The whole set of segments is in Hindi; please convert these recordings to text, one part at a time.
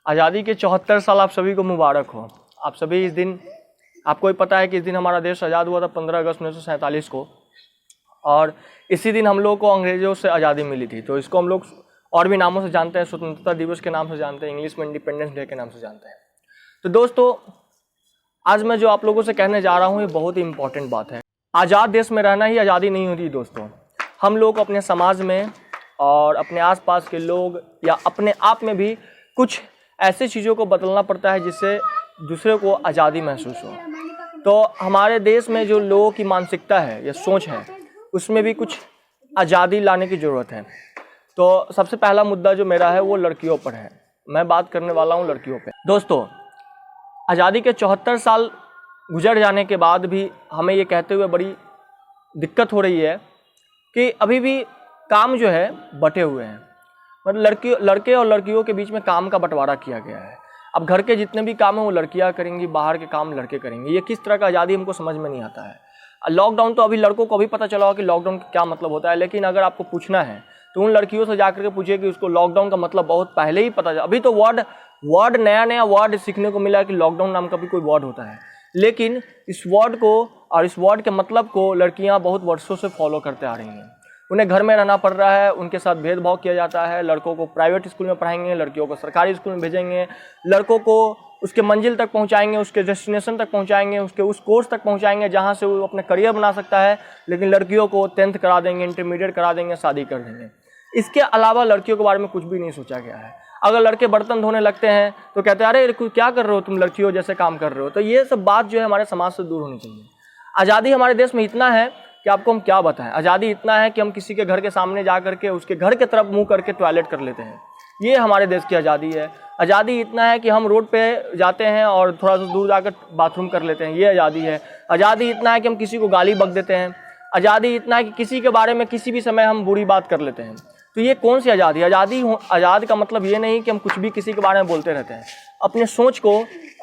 आज़ादी के 74 साल आप सभी को मुबारक हो। आप सभी इस दिन, आपको ही पता है कि इस दिन हमारा देश आज़ाद हुआ था 15 अगस्त 1947 को, और इसी दिन हम लोग को अंग्रेज़ों से आज़ादी मिली थी। तो इसको हम लोग और भी नामों से जानते हैं, स्वतंत्रता दिवस के नाम से जानते हैं, इंग्लिश में इंडिपेंडेंस डे के नाम से जानते हैं। तो दोस्तों, आज मैं जो आप लोगों से कहने जा रहा हूँ ये बहुत ही इंपॉर्टेंट बात है। आज़ाद देश में रहना ही आज़ादी नहीं होती दोस्तों। हम लोग अपने समाज में और अपने आसपास के लोग या अपने आप में भी कुछ ऐसी चीज़ों को बदलना पड़ता है जिससे दूसरे को आज़ादी महसूस हो। तो हमारे देश में जो लोगों की मानसिकता है या सोच है, उसमें भी कुछ आज़ादी लाने की ज़रूरत है। तो सबसे पहला मुद्दा जो मेरा है वो लड़कियों पर है। मैं बात करने वाला हूँ लड़कियों पे। दोस्तों, आज़ादी के 74 साल गुजर जाने के बाद भी हमें ये कहते हुए बड़ी दिक्कत हो रही है कि अभी भी काम जो है बटे हुए हैं। मतलब लड़के और लड़कियों के बीच में काम का बंटवारा किया गया है। अब घर के जितने भी काम हैं वो लड़कियां करेंगी, बाहर के काम लड़के करेंगे। ये किस तरह का आज़ादी हमको समझ में नहीं आता है। लॉकडाउन तो अभी लड़कों को भी पता चला होगा कि लॉकडाउन का क्या मतलब होता है, लेकिन अगर आपको पूछना है तो उन लड़कियों से जाकर के पूछिए कि उसको लॉकडाउन का मतलब बहुत पहले ही पता चला। अभी तो वर्ड नया वर्ड सीखने को मिला कि लॉकडाउन नाम का भी कोई वर्ड होता है, लेकिन इस वर्ड को और इस वर्ड के मतलब को लड़कियां बहुत वर्षों से फॉलो करते आ रही हैं। उन्हें घर में रहना पड़ रहा है, उनके साथ भेदभाव किया जाता है। लड़कों को प्राइवेट स्कूल में पढ़ाएंगे, लड़कियों को सरकारी स्कूल में भेजेंगे, लड़कों को उसके मंजिल तक पहुंचाएंगे, उसके डेस्टिनेशन तक पहुंचाएंगे, उसके उस कोर्स तक पहुंचाएंगे जहां से वो अपने करियर बना सकता है। लेकिन लड़कियों को 10th करा देंगे, इंटरमीडिएट करा देंगे, शादी कर देंगे। इसके अलावा लड़कियों के बारे में कुछ भी नहीं सोचा गया है। अगर लड़के बर्तन धोने लगते हैं तो कहते हैं अरे क्या कर रहे हो तुम, लड़कियों जैसे काम कर रहे हो। तो ये सब बात जो है हमारे समाज से दूर होनी चाहिए। आज़ादी हमारे देश में इतना है कि आपको हम क्या बताएं। आज़ादी इतना है कि हम किसी के घर के सामने जा करके उसके घर के तरफ मुंह करके टॉयलेट कर लेते हैं। ये हमारे देश की आज़ादी है। आज़ादी इतना है कि हम रोड पे जाते हैं और थोड़ा सा दूर जाकर बाथरूम कर लेते हैं। ये आज़ादी है। आज़ादी इतना है कि हम किसी को गाली बक देते हैं। आज़ादी इतना है कि किसी के बारे में किसी भी समय हम बुरी बात कर लेते हैं। तो ये कौन सी आज़ादी है? आज़ाद का मतलब ये नहीं कि हम कुछ भी किसी के बारे में बोलते रहते हैं। अपने सोच को,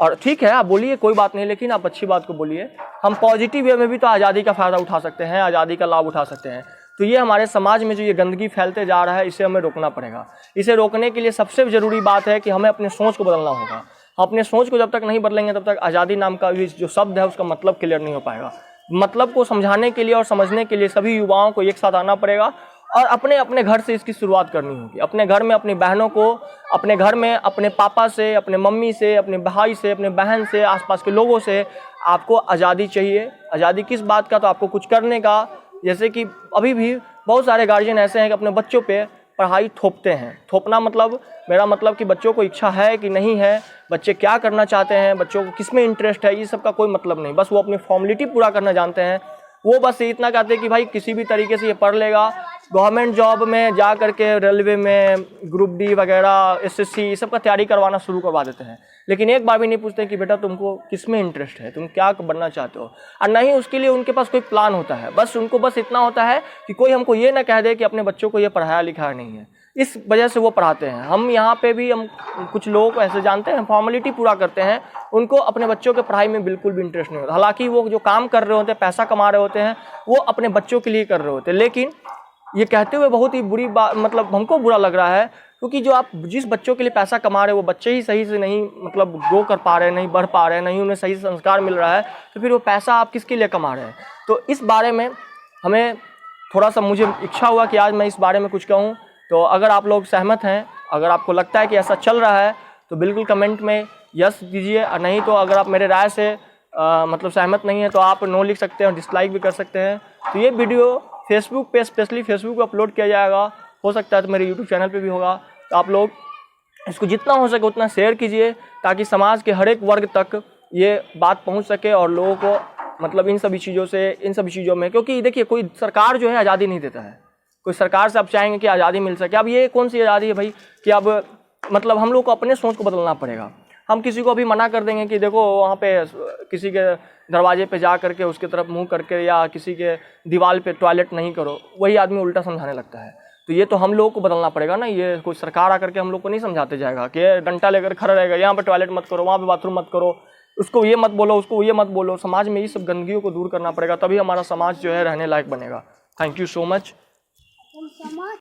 और ठीक है आप बोलिए कोई बात नहीं, लेकिन आप अच्छी बात को बोलिए। हम पॉजिटिव वे में भी तो आज़ादी का फ़ायदा उठा सकते हैं, आज़ादी का लाभ उठा सकते हैं। तो ये हमारे समाज में जो ये गंदगी फैलते जा रहा है, इसे हमें रोकना पड़ेगा। इसे रोकने के लिए सबसे ज़रूरी बात है कि हमें अपने सोच को बदलना होगा। अपने सोच को जब तक नहीं बदलेंगे तब तक आज़ादी नाम का जो शब्द है उसका मतलब क्लियर नहीं हो पाएगा। मतलब को समझाने के लिए और समझने के लिए सभी युवाओं को एक साथ आना पड़ेगा और अपने अपने घर से इसकी शुरुआत करनी होगी। अपने घर में अपनी बहनों को, अपने घर में अपने पापा से, अपने मम्मी से, अपने भाई से, अपने बहन से, आसपास के लोगों से आपको आज़ादी चाहिए। आज़ादी किस बात का? तो आपको कुछ करने का। जैसे कि अभी भी बहुत सारे गार्जियन ऐसे हैं कि अपने बच्चों पे पढ़ाई थोपते हैं। थोपना मतलब, मेरा मतलब कि बच्चों को इच्छा है कि नहीं है, बच्चे क्या करना चाहते हैं, बच्चों को किस में इंटरेस्ट है, ये सब का कोई मतलब नहीं। बस वो अपनी फॉर्मेलिटी पूरा करना जानते हैं। वो बस इतना कहते हैं कि भाई किसी भी तरीके से ये पढ़ लेगा, गवर्नमेंट जॉब में जा करके रेलवे में ग्रुप डी वगैरह, SSC, ये सब का तैयारी करवाना शुरू करवा देते हैं। लेकिन एक बार भी नहीं पूछते कि बेटा तुमको किस में इंटरेस्ट है, तुम क्या बनना चाहते हो, और नहीं उसके लिए उनके पास कोई प्लान होता है। बस उनको बस इतना होता है कि कोई हमको ये ना कह दे कि अपने बच्चों को ये पढ़ाया लिखाया नहीं है, इस वजह से वो पढ़ाते हैं। हम यहाँ पे भी हम कुछ लोगों को ऐसे जानते हैं, फॉर्मेलिटी पूरा करते हैं, उनको अपने बच्चों के पढ़ाई में बिल्कुल भी इंटरेस्ट नहीं होता। हालांकि वो जो काम कर रहे होते हैं, पैसा कमा रहे होते हैं, वो अपने बच्चों के लिए कर रहे होते हैं। लेकिन ये कहते हुए बहुत ही बुरी बात, मतलब हमको बुरा लग रहा है, क्योंकि जो आप जिस बच्चों के लिए पैसा कमा रहे हो वो बच्चे ही सही से नहीं, मतलब ग्रो कर पा रहे हैं, नहीं बढ़ पा रहे हैं, नहीं उन्हें सही संस्कार मिल रहा है, तो फिर वो पैसा आप किसके लिए कमा रहे हैं? तो इस बारे में हमें थोड़ा सा, मुझे इच्छा हुआ कि आज मैं इस बारे में कुछ कहूँ। तो अगर आप लोग सहमत हैं, अगर आपको लगता है कि ऐसा चल रहा है तो बिल्कुल कमेंट में यस दीजिए, और नहीं तो अगर आप मेरे राय से मतलब सहमत नहीं है तो आप नो लिख सकते हैं और डिसलाइक भी कर सकते हैं। तो ये वीडियो फेसबुक पे, स्पेशली फेसबुक पे अपलोड किया जाएगा, हो सकता है तो मेरे यूट्यूब चैनल पे भी होगा। तो आप लोग इसको जितना हो सके उतना शेयर कीजिए ताकि समाज के हर एक वर्ग तक ये बात पहुंच सके और लोगों को, मतलब इन सभी चीज़ों में, क्योंकि देखिए कोई सरकार जो है आज़ादी नहीं देता है। कोई सरकार से आप चाहेंगे कि आज़ादी मिल सके, अब ये कौन सी आज़ादी है भाई कि अब मतलब हम लोग को अपने सोच को बदलना पड़ेगा। हम किसी को अभी मना कर देंगे कि देखो वहाँ पे किसी के दरवाजे पे जा करके उसके तरफ मुंह करके या किसी के दीवार पे टॉयलेट नहीं करो, वही आदमी उल्टा समझाने लगता है। तो ये तो हम लोगों को बदलना पड़ेगा ना। ये कोई सरकार आकर के हम लोग को नहीं समझाते जाएगा कि डंडा लेकर खड़ा रहेगा, यहाँ पे टॉयलेट मत करो, वहाँ पे बाथरूम मत करो, उसको ये मत बोलो, उसको ये मत बोलो। समाज में ये सब गंदगियों को दूर करना पड़ेगा, तभी हमारा समाज जो है रहने लायक बनेगा। Thank you so much.